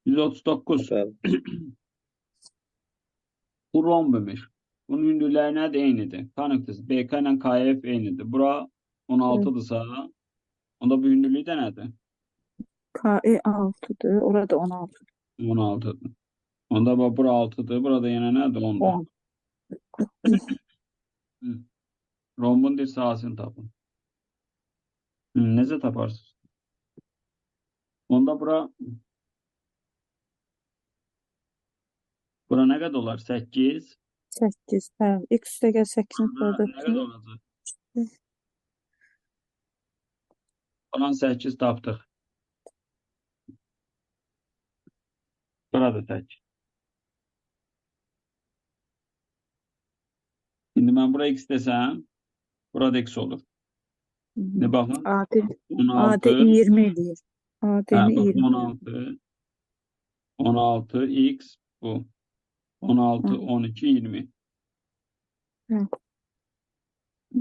139. Bəli. Bu rombmuş. Bunun hündürlüğü nədir? Eynidir. Tanıqdır. BK ile KF eynidir. Bura Evet. 16'dırsa onda bu hündürlüğü de nədir? KE 6'dır. Orada 16. 16'dır. Onda bak bura 6'dır. Burada yine nədir? 10'dur. 10. Hı. Rombun bir sahasını tapın. Necə taparsınız? Onda bura nə qədər olar? 8. 8. Bəli. X üstəgəl 8-in Burada nə qədər kvadratu. olacaq? Buranın 8 tapdıq. Burada 8. Şimdi ben bura x desem burada x olur. Ne bakın? AD 16. 20 eləyir. Ha, AD'ni bak 20. 16. 16 x bu. 16, Hı. 12, 20. Hı. Hı.